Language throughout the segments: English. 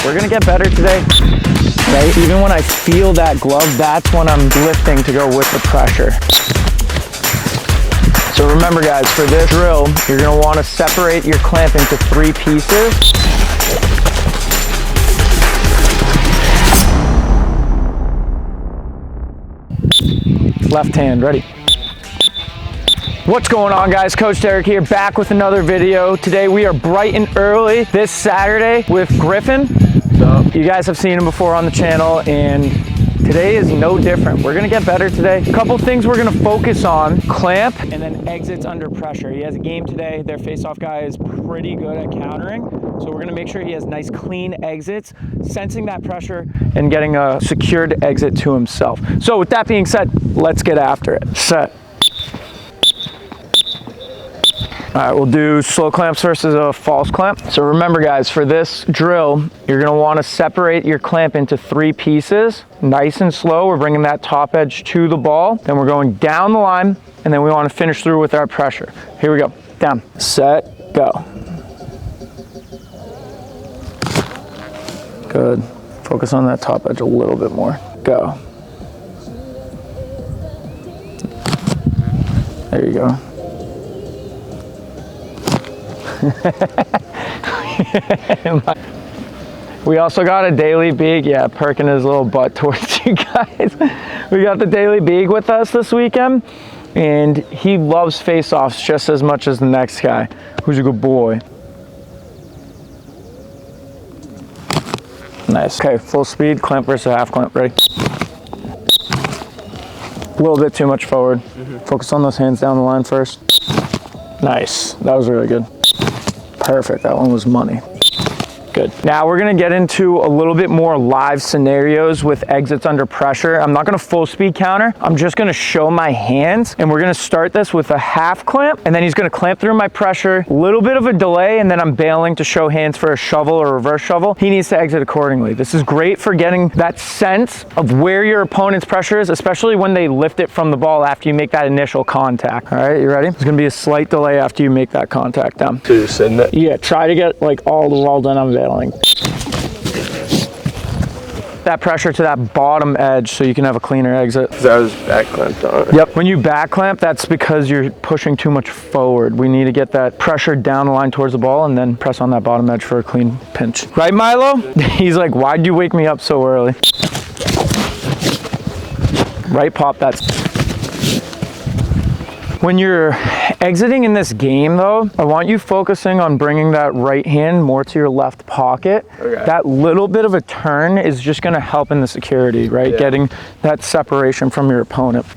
We're gonna get better today, right? Even when I feel that glove, that's when I'm lifting to go with the pressure. So remember guys, for this drill, you're gonna wanna separate your clamp into 3 pieces. Left hand, ready. What's going on guys? Coach Derek here, back with another video. Today we are bright and early this Saturday with Griffin. You guys have seen him before on the channel and today is no different. We're gonna get better today. A couple things we're gonna focus on: clamp and then exits under pressure. He has a game today. Their face-off guy is pretty good at countering. So we're gonna make sure he has nice clean exits, sensing that pressure and getting a secured exit to himself. So with that being said, let's get after it. Set. All right, we'll do slow clamps versus a false clamp. So remember guys, for this drill, you're gonna wanna separate your clamp into 3 pieces, nice and slow. We're bringing that top edge to the ball, then we're going down the line, and then we wanna finish through with our pressure. Here we go, down, set, go. Good, focus on that top edge a little bit more, go. There you go. We also got a daily beag, yeah, perking his little butt towards you guys. We got the daily beag with us this weekend, and he loves face-offs just as much as the next guy. Who's a good boy? Nice. Okay, full speed, clamp versus half clamp, ready? A little bit too much forward. Focus on those hands down the line first. Nice, that was really good. Perfect, that one was money. Good. Now we're gonna get into a little bit more live scenarios with exits under pressure. I'm not gonna full speed counter. I'm just gonna show my hands, and we're gonna start this with a half clamp, and then he's gonna clamp through my pressure, a little bit of a delay, and then I'm bailing to show hands for a shovel or reverse shovel. He needs to exit accordingly. This is great for getting that sense of where your opponent's pressure is, especially when they lift it from the ball after you make that initial contact. All right, you ready? There's gonna be a slight delay after you make that contact down. So you're sitting there? Yeah, try to get like all the wall done on bailing. That pressure to that bottom edge so you can have a cleaner exit. Because I was back clamped on it. Yep, when you back clamp, that's because you're pushing too much forward. We need to get that pressure down the line towards the ball and then press on that bottom edge for a clean pinch. Right, Milo? He's like, why'd you wake me up so early? Right, pop, that's... When you're exiting in this game though, I want you focusing on bringing that right hand more to your left pocket. Okay. That little bit of a turn is just gonna help in the security, right? Yeah. Getting that separation from your opponent.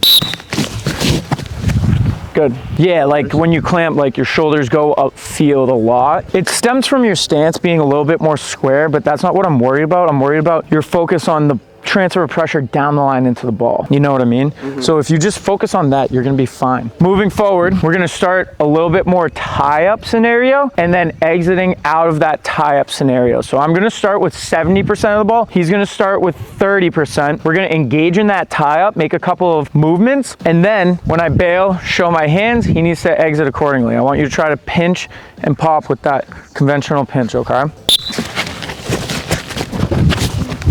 Good. Yeah, like when you clamp, like your shoulders go upfield a lot. It stems from your stance being a little bit more square, but that's not what I'm worried about. I'm worried about your focus on the transfer of pressure down the line into the ball. You know what I mean? So if you just focus on that, you're gonna be fine. Moving forward, we're gonna start a little bit more tie-up scenario and then exiting out of that tie-up scenario. So I'm gonna start with 70% of the ball. He's gonna start with 30%. We're gonna engage in that tie-up, make a couple of movements, and then when I bail, show my hands, he needs to exit accordingly. I want you to try to pinch and pop with that conventional pinch, okay?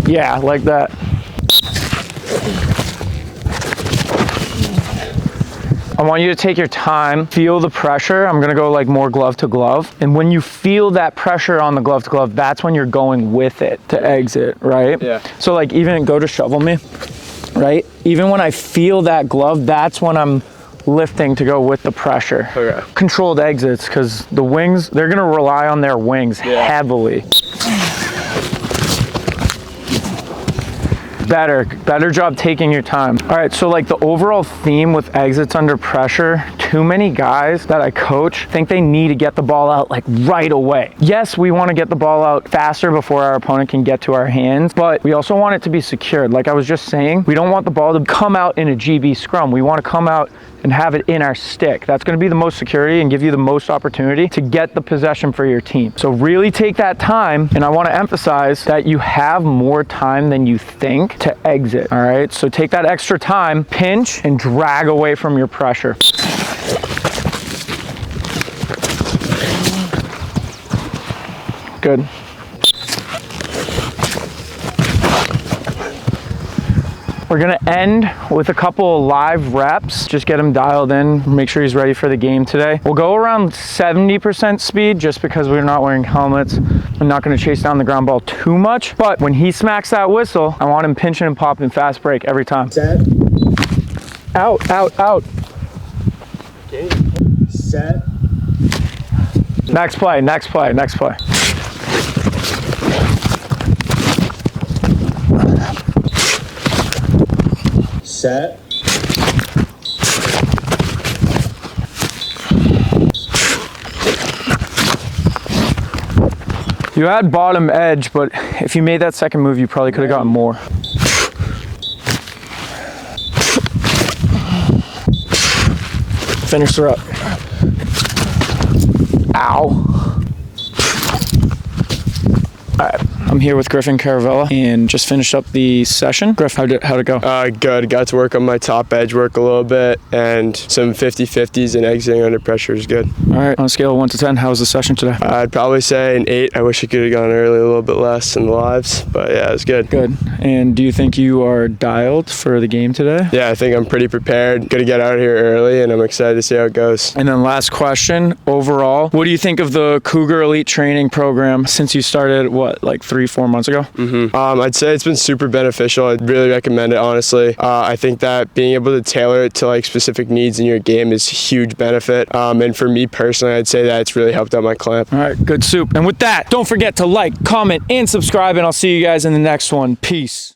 Yeah, like that. I want you to take your time, feel the pressure. I'm gonna go like more glove to glove. And when you feel that pressure on the glove to glove, that's when you're going with it to exit, right? Yeah. So like even go to shovel me, right? Even when I feel that glove, that's when I'm lifting to go with the pressure. Okay. Controlled exits, because the wings, they're gonna rely on their wings heavily. Better job taking your time. All right, so like the overall theme with exits under pressure, too many guys that I coach think they need to get the ball out like right away. Yes, we want to get the ball out faster before our opponent can get to our hands, but we also want it to be secured. Like I was just saying, we don't want the ball to come out in a GB scrum. We want to come out and have it in our stick. That's going to be the most security and give you the most opportunity to get the possession for your team. So really take that time, and I want to emphasize that you have more time than you think to exit. All right, so take that extra time, pinch, and drag away from your pressure. Good. We're gonna end with a couple of live reps, just get him dialed in, make sure he's ready for the game today. We'll go around 70% speed just because we're not wearing helmets. I'm not gonna chase down the ground ball too much, but when he smacks that whistle, I want him pinching and popping fast break every time. Set. Out, out, out. Okay. Set. Next play, next play, next play. Set. You had bottom edge, but if you made that second move, you probably could have gotten more. Finish her up. Ow. All right, I'm here with Griffin Caravella and just finished up the session. Griff, how'd it go? Good. Got to work on my top edge work a little bit, and some 50-50s and exiting under pressure is good. All right, on a scale of 1 to 10, how was the session today? I'd probably say an 8. I wish I could have gone early a little bit less in the lives, but yeah, it was good. Good. And do you think you are dialed for the game today? Yeah, I think I'm pretty prepared. Gonna get out here early, and I'm excited to see how it goes. And then last question, overall, what do you think of the Cougar Elite Training Program since you started, like 3-4 months ago? I'd say it's been super beneficial. I'd really recommend it, honestly. I think that being able to tailor it to like specific needs in your game is a huge benefit. And for me personally, I'd say that it's really helped out my clamp. All right, good soup. And with that, don't forget to like, comment, and subscribe, and I'll see you guys in the next one. Peace.